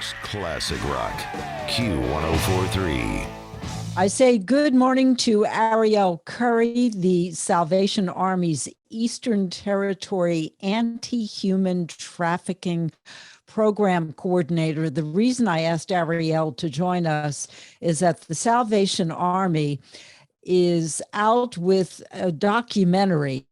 Talks classic rock. Q1043. I say good morning to Arielle Curry, the Salvation Army's Eastern Territory Anti-Human Trafficking Program Coordinator. The reason I asked Arielle to join us is that the Salvation Army is out with a documentary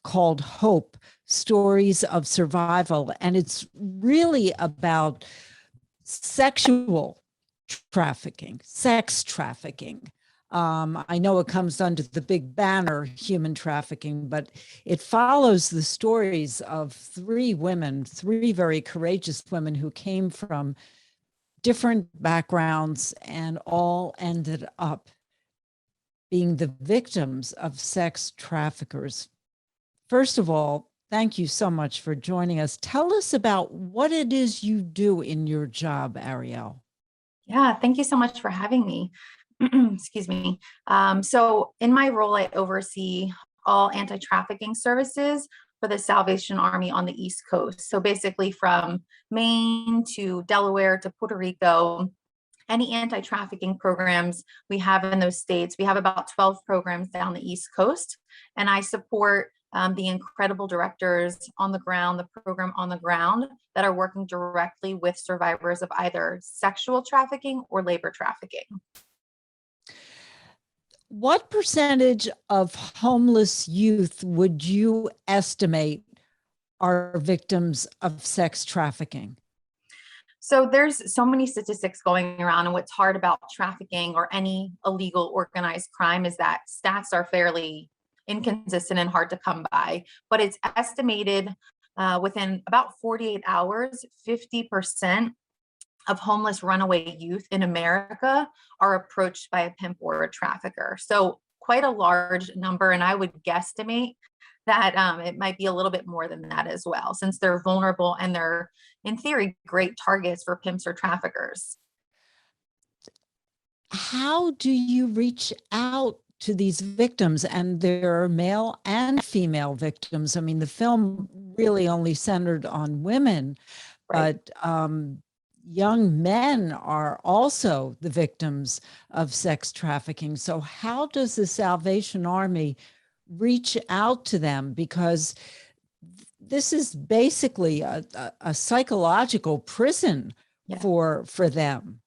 called Hope, Stories of Survival, and it's really about sexual trafficking, sex trafficking. I know it comes under the big banner, human trafficking, but it follows the stories of three women, three very courageous women who came from different backgrounds and all ended up being the victims of sex traffickers. First of all, thank you so much for joining us. Tell us about what it is you do in your job, Arielle. Yeah, thank you so much for having me. Excuse me. So in my role, I oversee all anti-trafficking services for the Salvation Army on the East Coast. So basically from Maine to Delaware to Puerto Rico, any anti-trafficking programs we have in those states. We have about 12 programs down the East Coast, and I support the incredible directors on the ground, the program on the ground that are working directly with survivors of either sexual trafficking or labor trafficking. What percentage of homeless youth would you estimate are victims of sex trafficking? So there's so many statistics going around, and what's hard about trafficking or any illegal organized crime is that stats are fairly inconsistent and hard to come by, but it's estimated within about 48 hours, 50% of homeless runaway youth in America are approached by a pimp or a trafficker. So quite a large number, and I would guesstimate that it might be a little bit more than that as well, since they're vulnerable and they're, in theory, great targets for pimps or traffickers. How do you reach out to these victims? And there are male and female victims. I mean, the film really only centered on women, Right. but young men are also the victims of sex trafficking. So how does the Salvation Army reach out to them? Because this is basically a psychological prison for them.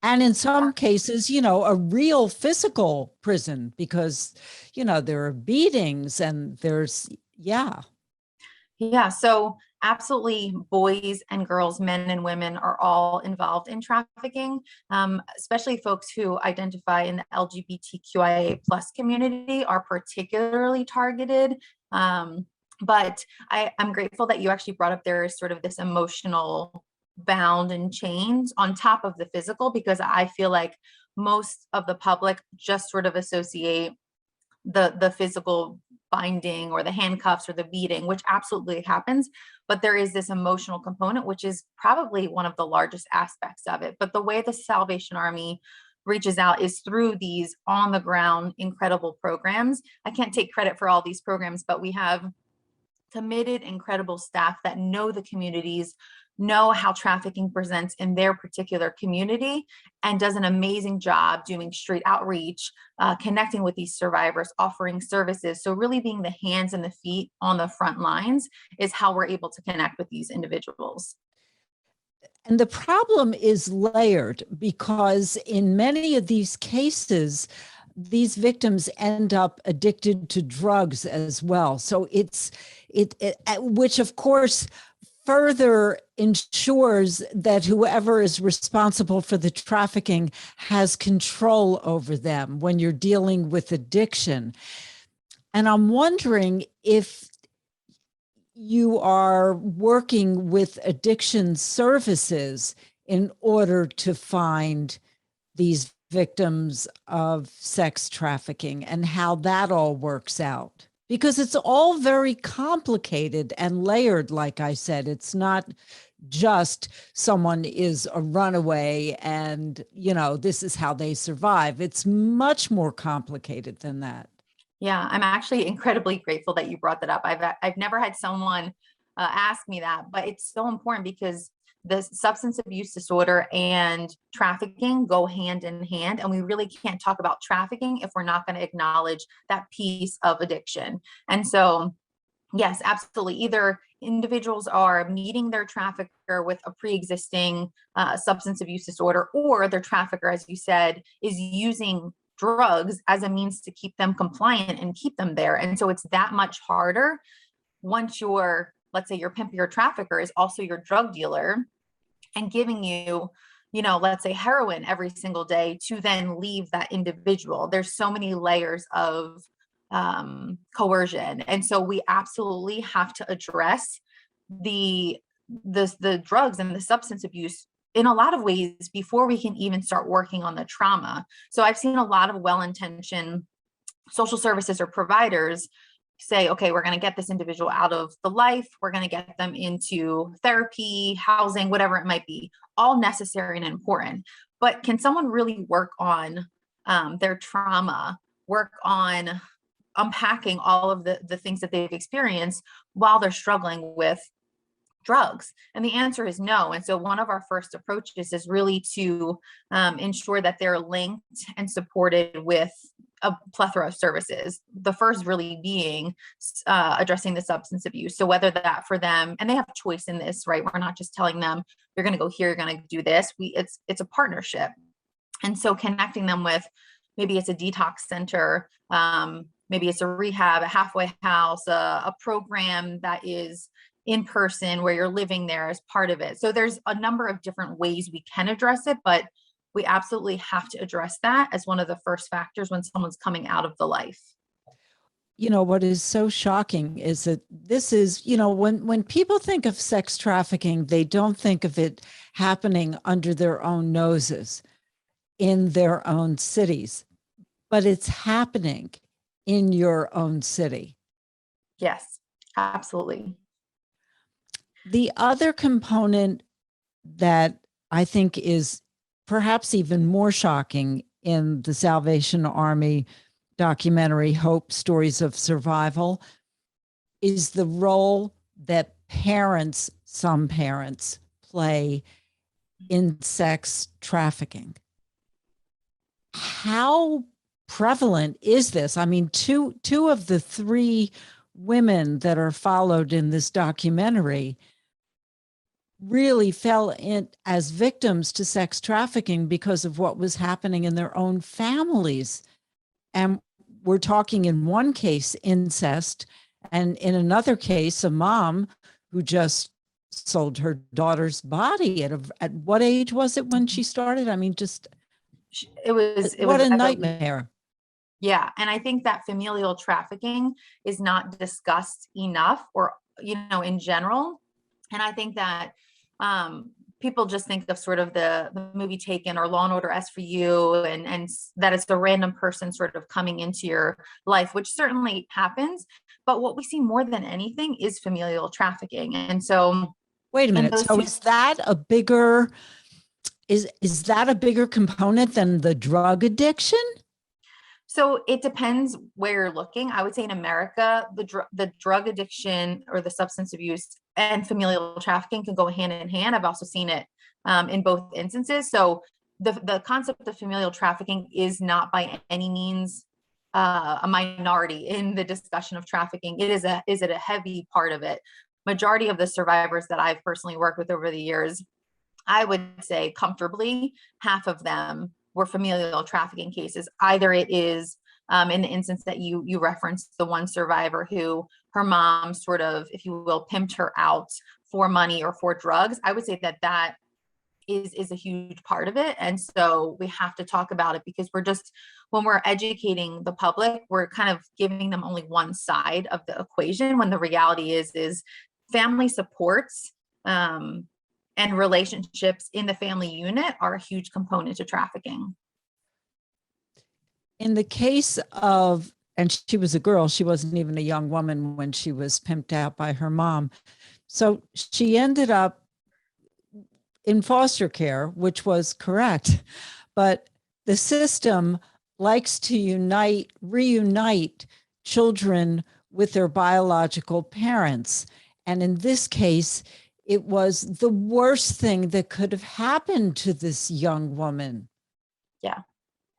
And in some cases, you know, a real physical prison because, you know, there are beatings and there's, Yeah. So absolutely, boys and girls, men and women are all involved in trafficking, especially folks who identify in the LGBTQIA plus community are particularly targeted. But I'm grateful that you actually brought up there is sort of this emotional bound and chains on top of the physical, because I feel like most of the public just sort of associate the physical binding or the handcuffs or the beating, which absolutely happens, but there is this emotional component, which is probably one of the largest aspects of it. But the way the Salvation Army reaches out is through these on the ground incredible programs. I can't take credit for all these programs, but we have committed, incredible staff that know the communities, know how trafficking presents in their particular community, and does an amazing job doing street outreach, connecting with these survivors, offering services. So really being the hands and the feet on the front lines is how we're able to connect with these individuals. and the problem is layered because in many of these cases, these victims end up addicted to drugs as well. So which of course further ensures that whoever is responsible for the trafficking has control over them when you're dealing with addiction. And I'm wondering if you are working with addiction services in order to find these victims of sex trafficking and how that all works out. Because it's all very complicated and layered, like I said. It's not just someone is a runaway and, you know, this is how they survive. It's much more complicated than that. Yeah, I'm actually incredibly grateful that you brought that up. I've never had someone ask me that, but it's so important because the substance abuse disorder and trafficking go hand in hand. And we really can't talk about trafficking if we're not going to acknowledge that piece of addiction. And so, yes, absolutely. Either individuals are meeting their trafficker with a pre-existing substance abuse disorder, or their trafficker, as you said, is using drugs as a means to keep them compliant and keep them there. And so it's that much harder once your, let's say your pimp, your trafficker is also your drug dealer and giving you, let's say heroin every single day to then leave that individual. There's so many layers of coercion. And so we absolutely have to address the drugs and the substance abuse in a lot of ways before we can even start working on the trauma. So I've seen a lot of well-intentioned social services or providers say, okay, we're going to get this individual out of the life. We're going to get them into therapy, housing, whatever it might be, all necessary and important. But can someone really work on their trauma, work on unpacking all of the things that they've experienced while they're struggling with drugs? And the answer is no. And so one of our first approaches is really to ensure that they're linked and supported with a plethora of services. The first really being addressing the substance abuse. So whether that for them, and they have choice in this, right? We're not just telling them, you're going to go here, you're going to do this. It's a partnership. And so connecting them with, maybe it's a detox center, maybe it's a rehab, a halfway house, a program that is in person where you're living there as part of it. So there's a number of different ways we can address it, but we absolutely have to address that as one of the first factors when someone's coming out of the life. What is so shocking is that this is, when people think of sex trafficking, they don't think of it happening under their own noses in their own cities, but it's happening in your own city. Yes, absolutely. The other component that I think is perhaps even more shocking in the Salvation Army documentary, Hope: Stories of Survival, is the role that some parents play in sex trafficking. How prevalent is this? I mean, two of the three women that are followed in this documentary really fell in as victims to sex trafficking because of what was happening in their own families. And we're talking in one case, incest, and in another case, a mom who just sold her daughter's body at what age was it when she started? I mean, it was a nightmare. Yeah. And I think that familial trafficking is not discussed enough, or, in general. And I think that people just think of sort of the movie Taken or Law and Order SVU, and that it's the random person sort of coming into your life, which certainly happens. But what we see more than anything is familial trafficking. And so, wait a minute. So is that a bigger component than the drug addiction? So it depends where you're looking. I would say in America, the drug addiction or the substance abuse and familial trafficking can go hand in hand. I've also seen it in both instances. So the concept of familial trafficking is not by any means a minority in the discussion of trafficking. It is a heavy part of it. Majority of the survivors that I've personally worked with over the years, I would say comfortably half of them were familial trafficking cases. Either it is in the instance that you referenced, the one survivor who her mom sort of, if you will, pimped her out for money or for drugs. I would say that is a huge part of it. And so we have to talk about it, because when we're educating the public, we're kind of giving them only one side of the equation, when the reality is family supports and relationships in the family unit are a huge component to trafficking. In the case of, and she was a girl, she wasn't even a young woman when she was pimped out by her mom. So she ended up in foster care, which was correct. But the system likes to reunite children with their biological parents. And in this case, it was the worst thing that could have happened to this young woman. Yeah.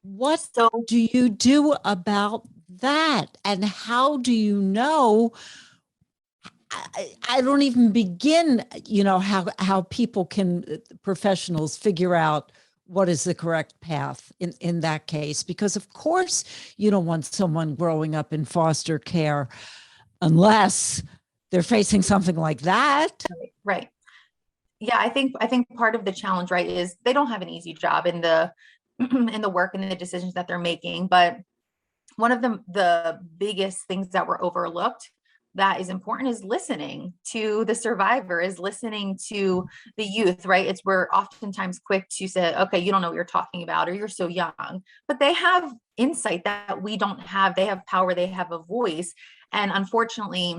What So do you do about that? And how do you know? I don't even begin, how people can, professionals, figure out what is the correct path in that case. Because of course you don't want someone growing up in foster care unless they're facing something like that. right. Yeah, I think part of the challenge, right, is they don't have an easy job in the in the work and the decisions that they're making. But one of the biggest things that were overlooked that is important is listening to the survivor, is listening to the youth, right? It's we're oftentimes quick to say, okay, you don't know what you're talking about, or you're so young, but they have insight that we don't have. They have power, they have a voice. And unfortunately,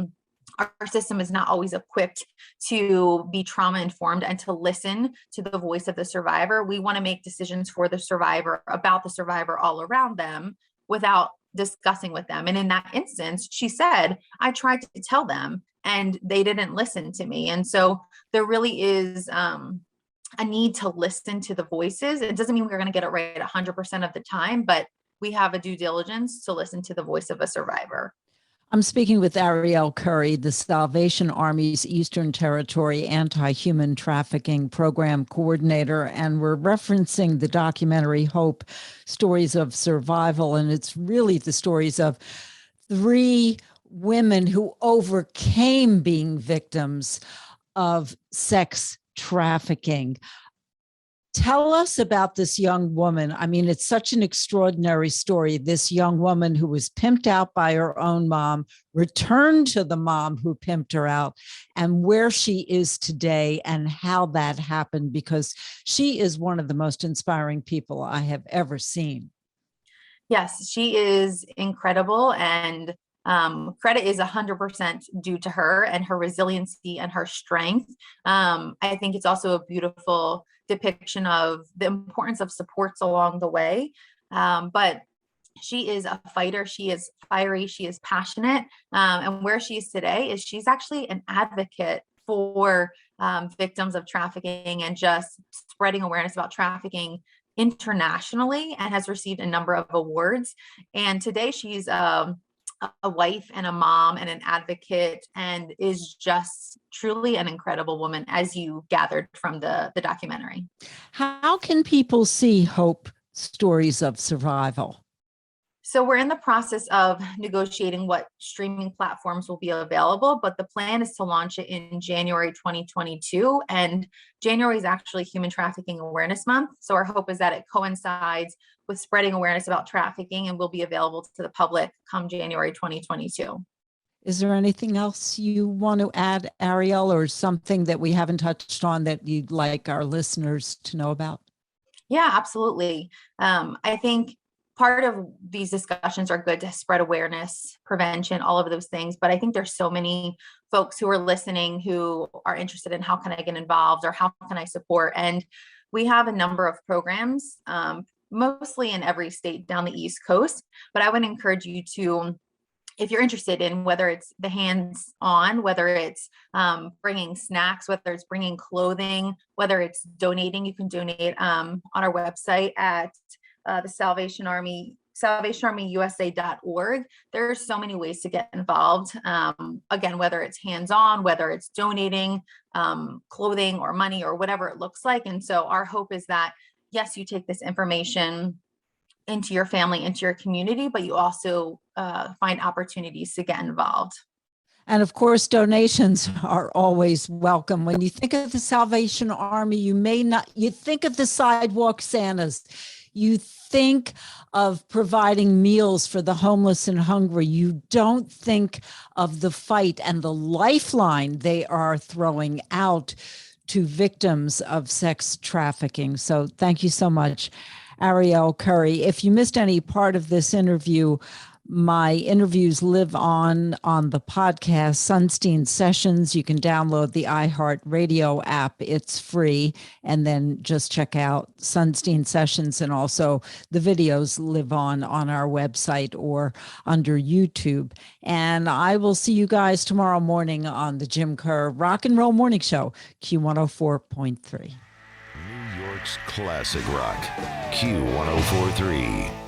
our system is not always equipped to be trauma informed and to listen to the voice of the survivor. We want to make decisions for the survivor, about the survivor, all around them, without discussing with them. And in that instance, she said, I tried to tell them and they didn't listen to me. And so there really is a need to listen to the voices. It doesn't mean we're going to get it right 100% of the time, but we have a due diligence to listen to the voice of a survivor. I'm speaking with Arielle Curry, the Salvation Army's Eastern Territory Anti-Human Trafficking Program Coordinator, and we're referencing the documentary Hope, Stories of Survival, and it's really the stories of 3 women who overcame being victims of sex trafficking. Tell us about this young woman. I mean, it's such an extraordinary story. This young woman who was pimped out by her own mom, returned to the mom who pimped her out, and where she is today and how that happened, because she is one of the most inspiring people I have ever seen. Yes, she is incredible. And credit is 100% due to her and her resiliency and her strength. I think it's also a beautiful depiction of the importance of supports along the way. But she is a fighter. She is fiery. She is passionate. And where she is today is she's actually an advocate for victims of trafficking and just spreading awareness about trafficking internationally, and has received a number of awards. And today she's a wife and a mom and an advocate, and is just truly an incredible woman, as you gathered from the documentary. How can people see Hope, Stories of Survival? So we're in the process of negotiating what streaming platforms will be available, but the plan is to launch it in January 2022. And January is actually Human Trafficking Awareness Month. So our hope is that it coincides with spreading awareness about trafficking and will be available to the public come January 2022. Is there anything else you want to add, Arielle, or something that we haven't touched on that you'd like our listeners to know about? Yeah, absolutely. I think part of these discussions are good to spread awareness, prevention, all of those things. But I think there's so many folks who are listening who are interested in how can I get involved or how can I support? And we have a number of programs, mostly in every state down the East Coast. But I would encourage you to, if you're interested in whether it's the hands-on, whether it's bringing snacks, whether it's bringing clothing, whether it's donating, you can donate on our website at the Salvation Army, salvationarmyusa.org. There are so many ways to get involved. Again, whether it's hands-on, whether it's donating clothing or money or whatever it looks like. And so our hope is that, yes, you take this information into your family, into your community, but you also find opportunities to get involved. And of course, donations are always welcome. When you think of the Salvation Army, you think of the sidewalk Santas. You think of providing meals for the homeless and hungry. You don't think of the fight and the lifeline they are throwing out to victims of sex trafficking. So thank you so much, Arielle Curry. If you missed any part of this interview, My interviews live on the podcast Sunstein Sessions. You can download the iHeartRadio app. It's free. And then just check out Sunstein Sessions. And also the videos live on our website or under YouTube. And I will see you guys tomorrow morning on the Jim Kerr Rock and Roll Morning Show, Q104.3. New York's classic rock, Q104.3.